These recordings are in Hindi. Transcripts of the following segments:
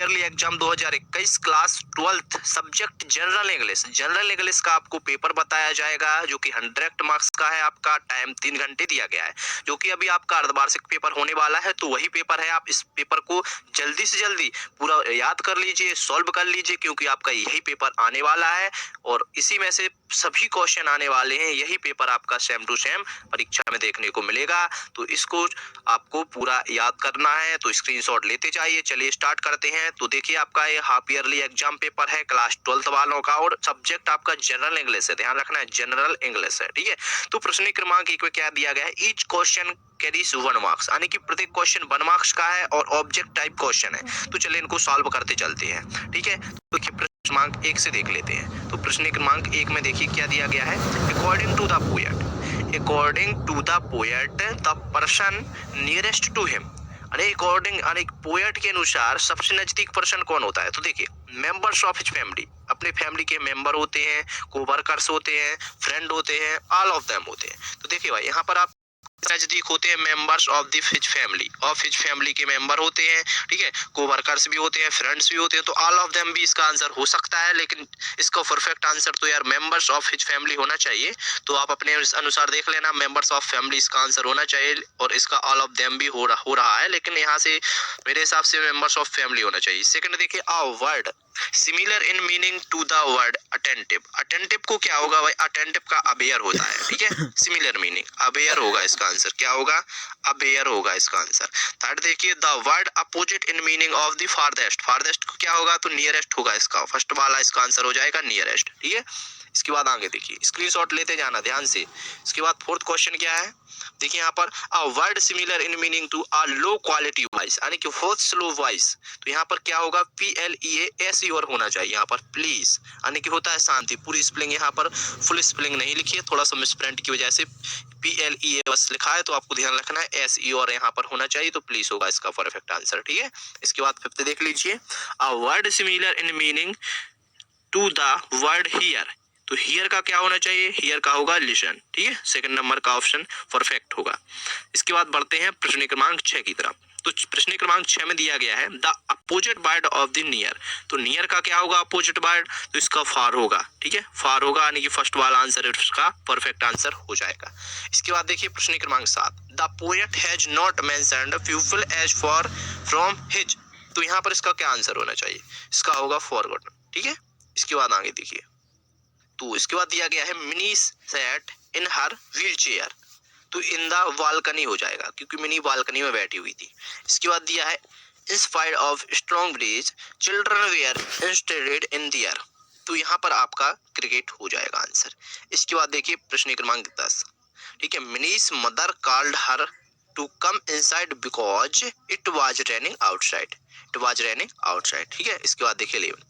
Yearly exam 2021 class 12th subject general English. General English का आपको पेपर बताया जाएगा जो कि 100 मार्क्स का है। आपका टाइम 3 घंटे दिया गया है, जो कि अभी आपका अर्धवार्षिक पेपर होने वाला है, तो वही पेपर है। आप इस पेपर को जल्दी से जल्दी पूरा याद कर लीजिए, सॉल्व कर लीजिए, क्योंकि आपका यही पेपर आने वाला है और इसी में से सभी क्वेश्चन आने वाले हैं। यही पेपर आपका सेम टू सेम परीक्षा में देखने को मिलेगा, तो इसको आपको पूरा याद करना है। तो स्क्रीनशॉट लेते जाइए। चलिए स्टार्ट करते हैं। तो देखिए आपका ये हाफ ईयरली एग्जाम पेपर है क्लास 12th वालों का और सब्जेक्ट आपका जनरल इंग्लिश है। ध्यान रखना है जनरल इंग्लिश है, ठीक है। तो प्रश्न क्रमांक 1 में क्या दिया गया है, ईच क्वेश्चन कैरीज 1 मार्क्स, यानी कि प्रत्येक क्वेश्चन 1 मार्क्स का है और ऑब्जेक्ट टाइप क्वेश्चन है। तो चलिए इनको सॉल्व करते चलते हैं, ठीक है। तो प्रश्न क्रमांक 1 से देख लेते हैं। तो प्रश्न क्रमांक 1 में देखिए क्या दिया गया है, according to the poet, according to the poet the person nearest to him। अरे अकॉर्डिंग अरे पोएट के अनुसार सबसे नजदीक पर्सन कौन होता है। तो देखिए मेंबर्स ऑफ हिज फैमिली, अपने फैमिली के मेंबर होते हैं, कोवर्कर्स होते हैं, फ्रेंड होते हैं, ऑल ऑफ देम होते हैं। तो देखिए भाई यहाँ पर आप नजदीक होते हैं members of the his family के मेंबर होते हैं, ठीक है, कोवर्कर्स भी होते हैं, फ्रेंड्स भी होते हैं। तो ऑल ऑफ देम भी इसका आंसर हो सकता है, लेकिन इसका परफेक्ट आंसर तो यार मेंबर्स ऑफ हिज फैमिली होना चाहिए। तो आप अपने अनुसार देख लेना, मेंबर्स ऑफ फैमिली इसका आंसर होना चाहिए और इसका ऑल ऑफ देम भी हो रहा है, लेकिन यहाँ से मेरे हिसाब से मेंबर्स ऑफ फैमिली होना चाहिए। सेकंड देखिए, a word similar in meaning to the word attentive. Attentive को क्या होगा भाई, अटेंटिव का अवेयर होता है, ठीक है। सिमिलर मीनिंग अवेयर होगा, इसका आंसर क्या होगा, अवेयर होगा इसका आंसर। थर्ड देखिए, the word opposite in meaning of the farthest. Farthest को क्या होगा, तो नियरेस्ट होगा इसका, फर्स्ट वाला इसका आंसर हो जाएगा नियरेस्ट, ठीक है। इसके बाद आगे देखिए, स्क्रीनशॉट लेते जाना ध्यान से। इसके बाद फोर्थ क्वेश्चन क्या है, देखिए यहाँ पर a word similar in meaning to a low quality voice, यानी कि बहुत स्लो वॉइस। तो यहाँ पर क्या होगा, PLEASE और होना चाहिए यहाँ पर प्लीज, यानी कि होता है शांति। पूरी स्पेलिंग यहाँ पर फुल स्पेलिंग नहीं लिखी है, थोड़ा सा मिसप्रिंट की वजह से PLEA बस लिखा है, तो आपको ध्यान रखना है SE और यहाँ पर होना चाहिए, तो प्लीज होगा इसका परफेक्ट आंसर, ठीक है। इसके बाद फिफ्थ देख लीजिए, a word similar in meaning to the word here. तो हियर का क्या होना चाहिए, हियर का होगा लिसन, ठीक है। सेकंड नंबर का ऑप्शन परफेक्ट होगा। इसके बाद बढ़ते हैं प्रश्न क्रमांक 6 की तरफ। तो प्रश्न क्रमांक 6 में दिया गया है the opposite word of the near. तो नियर का क्या होगा अपोजिट वर्ड, तो इसका फार होगा, ठीक है, फार होगा, यानी कि फर्स्ट वाला आंसर इसका परफेक्ट आंसर हो जाएगा। इसके बाद देखिए प्रश्न क्रमांक 7, the poet has not mentioned people as far from his. तो यहाँ पर इसका क्या आंसर होना चाहिए, इसका होगा फॉरगॉटन, ठीक है। इसके बाद आगे देखिए, तो इसके बाद दिया गया है mini sat in her wheel chair. तो इन द बालकनी हो जाएगा, क्योंकि मिनी बालकनी में बैठी हुई थी। इसके बाद दिया है inspired of strong breeze children were instead in the air. तो यहाँ पर आपका क्रिकेट हो जाएगा आंसर। इसके बाद देखिए प्रश्न क्रमांक 10, ठीक है, Mini's mother called her to come inside because it was raining outside. It was raining outside, ठीक है। इसके बाद देखिए 11,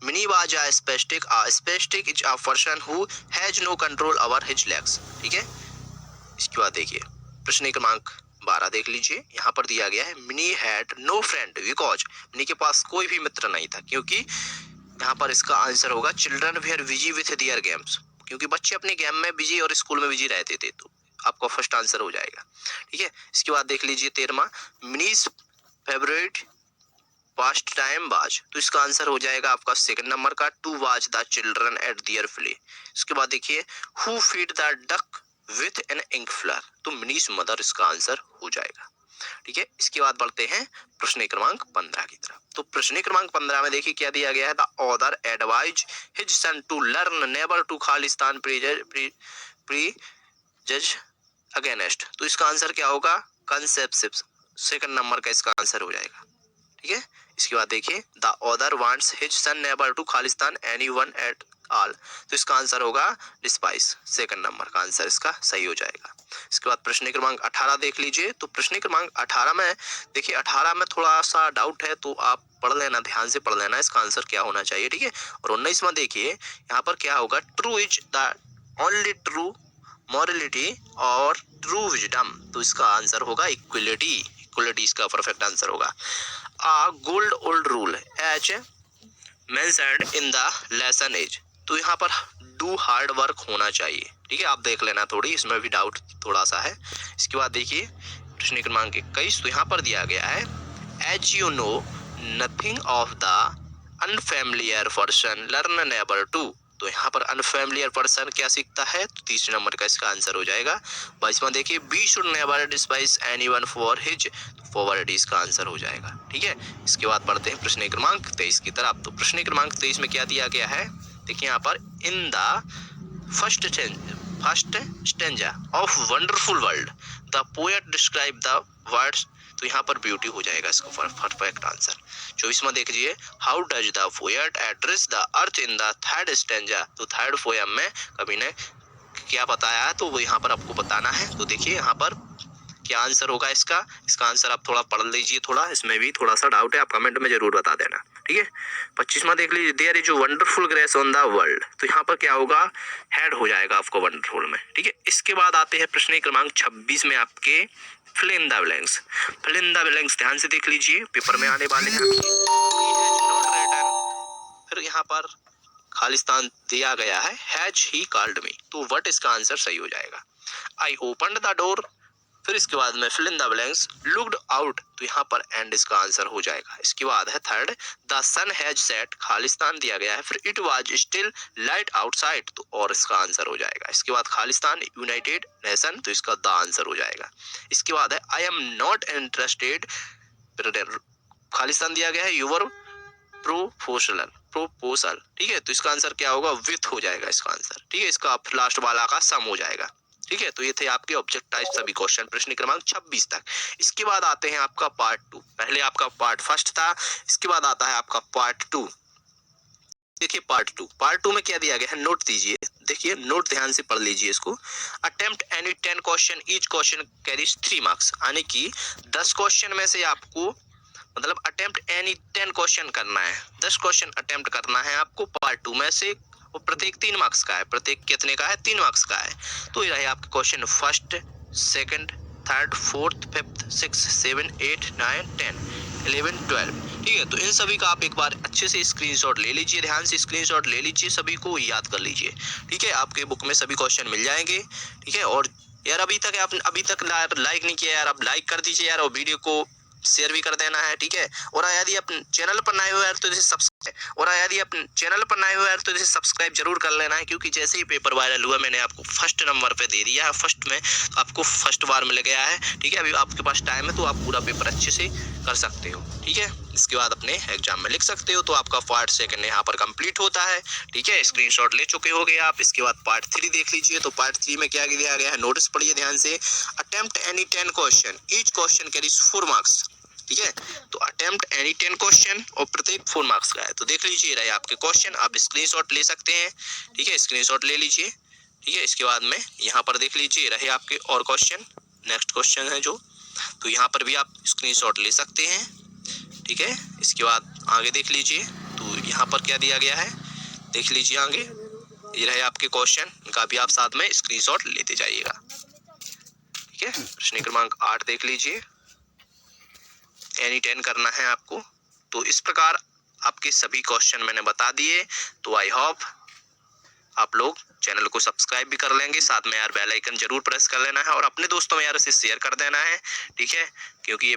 Mini was a spastic is a person who has no control over his legs, ठीक है। इसके बाद देखिए प्रश्न क्रमांक 12 देख लीजिए, यहाँ पर दिया गया है Mini had no friend because, Mini के पास कोई भी मित्र नहीं था, क्योंकि यहाँ पर इसका आंसर होगा children were busy with their games, क्योंकि बच्चे अपने गेम में बिजी और स्कूल में बिजी रहते थे। तो आपका फर्स्ट आंसर हो जाएगा, ठीक है। इसके बाद देख लीजिए 13वां, Mini's favourite pastime was. तो इसका आंसर हो जाएगा आपका सेकंड नंबर का, to watch the children at their play. इसके बाद देखिए who fed the duck with an ink flour. तो मिनीज मदर इसका आंसर हो जाएगा, ठीक है। इसके बाद बढ़ते हैं प्रश्न क्रमांक 15 की तरफ। तो प्रश्न क्रमांक 15 में देखिए क्या दिया गया है, the author advise his son to learn never to Khalistan prejudge against. तो इसका आंसर क्या होगा, कंसेप्ट, सेकंड नंबर का इसका आंसर हो जाएगा, ठीक है। इसके बाद देखिए the author wants his son never to खालिस्तान एनीवन एट ऑल। तो इसका आंसर होगा डिस्पाइस, सेकंड नंबर का आंसर इसका सही हो जाएगा। इसके बाद प्रश्न क्रमांक 18 देख लीजिए। तो प्रश्न क्रमांक 18 में देखिए, 18 में थोड़ा सा डाउट है, तो आप पढ़ लेना, ध्यान से पढ़ लेना इसका आंसर क्या होना चाहिए, ठीक है। और 19 में देखिए यहाँ पर क्या होगा, true is the only true morality और ट्रू विजडम। तो इसका आंसर होगा इक्वलिटी, इक्वलिटी इसका परफेक्ट आंसर होगा। A golden rule as mentioned in the lesson as. तो यहाँ पर डू हार्ड वर्क होना चाहिए, ठीक है, आप देख लेना, थोड़ी इसमें भी डाउट थोड़ा सा है। इसके बाद देखिए प्रश्न क्रमांक 21, तो यहाँ पर दिया गया है as you know nothing of the unfamiliar person learn neighbour too. तो यहाँ पर अनफेमिलियर पर्सन क्या सीखता है, तो तीसरे नंबर का इसका आंसर हो जाएगा। 22वां देखिए, be should never despise anyone for his, poverty इसका आंसर हो जाएगा। ठीक है, इसके बाद पढ़ते हैं प्रश्न क्रमांक 23 की तरफ। तो प्रश्न क्रमांक 23 में क्या दिया गया है, देखिए यहाँ पर in the first stanza of wonderful world the poet describe the words. तो यहाँ पर ब्यूटी हो जाएगा इसका परफेक्ट आंसर। 24वां देख लीजिए, how does the poet address the earth in the third stanza. तो थर्ड पोएम में कवि ने क्या बताया है, तो वो यहाँ पर आपको बताना है। तो देखिए यहाँ पर क्या आंसर होगा इसका आंसर आप थोड़ा पढ़ लीजिए, थोड़ा इसमें भी थोड़ा सा डाउट है, आप कमेंट में जरूर बता देना। ठीक है, 25वां देख लीजिए, there is wonderful grace on the world. तो यहाँ पर क्या होगा, हेड हो जाएगा आपको वंडरफुल में। ठीक है, इसके बाद आते हैं प्रश्न क्रमांक 26 में आपके fill in the blanks. Fill in the blanks ध्यान से देख लीजिए, पेपर में आने वाले हैं। फिर यहाँ पर खालिस्तान दिया गया है, हैज ही कॉल्ड मी। तो व्हाट इसका आंसर सही हो जाएगा, आई ओपन्ड द डोर। फिर इसके बाद में fill in the blanks looked out. तो यहाँ पर एंड इसका आंसर हो जाएगा। इसके बाद है third, the sun has set, खालिस्तान दिया गया है। फिर it was still light outside, तो और इसका आंसर हो जाएगा। इसके बाद खालिस्तान यूनाइटेड नेशन, तो इसका द आंसर हो जाएगा। इसके बाद है I am not interested, Khalistan दिया गया है यूवर प्रोपोजल। ठीक है, तो इसका आंसर क्या होगा, विथ हो जाएगा इसका आंसर। ठीक है, इसका लास्ट वाला का सम हो जाएगा। ठीक है, तो ये थे आपके ऑब्जेक्ट टाइप सभी क्वेश्चन प्रश्न क्रमांक 26 तक। इसके बाद आते हैं आपका पार्ट 2। पहले आपका पार्ट फर्स्ट था, इसके बाद आता है आपका पार्ट 2। देखिए पार्ट टू में क्या दिया गया है, नोट दीजिए। देखिए नोट ध्यान से पढ़ लीजिए इसको। Attempt any 10 question, each question carries 3 marks. यानी कि 10 क्वेश्चन में से आपको मतलब अटेम्प्ट एनी 10 क्वेश्चन करना है, 10 क्वेश्चन अटेम्प्ट करना है आपको पार्ट 2 में से। वो प्रत्येक 3 मार्क्स का है, प्रत्येक कितने का है, 3 मार्क्स का है। तो ये रहे आपके question first, second, third, fourth, fifth, 6, 7, 8, 9, 10, 11, 12। ठीक है, तो इन सभी का आप एक बार अच्छे से स्क्रीनशॉट ले लीजिए, ध्यान से स्क्रीनशॉट ले लीजिए, सभी को याद कर लीजिए। ठीक है, आपके बुक में सभी क्वेश्चन मिल जाएंगे। ठीक है, और यार अभी तक लाइक नहीं किया यार, आप लाइक कर दीजिए यार, और वीडियो को शेयर भी कर देना है। ठीक है, और यदि आप चैनल पर नए हो यार तो इसे सब्सक्राइब जरूर कर लेना है, क्योंकि जैसे ही पेपर वायरल हुआ मैंने आपको फर्स्ट नंबर पे दे दिया है, फर्स्ट में आपको फर्स्ट बार मिल गया है। ठीक है, अभी आपके पास टाइम है तो आप पूरा पेपर अच्छे से कर सकते हो। ठीक है, इसके बाद अपने एग्जाम में लिख सकते हो। तो आपका पार्ट सेकंड यहाँ पर कंप्लीट होता है। ठीक है, स्क्रीनशॉट ले चुके होगे आप। इसके बाद पार्ट 3 देख लीजिए। तो पार्ट 3 में क्या दिया गया है, नोटिस पढ़िए ध्यान से। Attempt any 10 question, each question carries 4 marks. ठीक है, तो अटेम्प्ट एनी 10 क्वेश्चन और प्रत्येक 4 मार्क्स का है। तो देख लीजिए रहे आपके क्वेश्चन, आप स्क्रीनशॉट ले सकते हैं। ठीक है, स्क्रीनशॉट ले लीजिए। ठीक है, इसके बाद में यहाँ पर देख लीजिए रहे आपके और क्वेश्चन, नेक्स्ट क्वेश्चन है जो, तो यहाँ पर भी आप स्क्रीनशॉट ले सकते हैं। ठीक है, इसके बाद आगे देख लीजिए। तो यहाँ पर क्या दिया गया है, देख लीजिए आगे, ये रहे आपके क्वेश्चन, इनका भी आप साथ में स्क्रीनशॉट लेते जाइएगा। ठीक है, प्रश्न क्रमांक 8 देख लीजिए, एनी 10 करना है आपको। तो इस प्रकार आपके सभी क्वेश्चन मैंने बता दिए। तो आई होप आप लोग चैनल को सब्सक्राइब भी कर लेंगे, साथ में यार बेल आइकन जरूर प्रेस कर लेना है, और अपने दोस्तों में यार इसे शेयर कर देना है। ठीक है, क्योंकि ये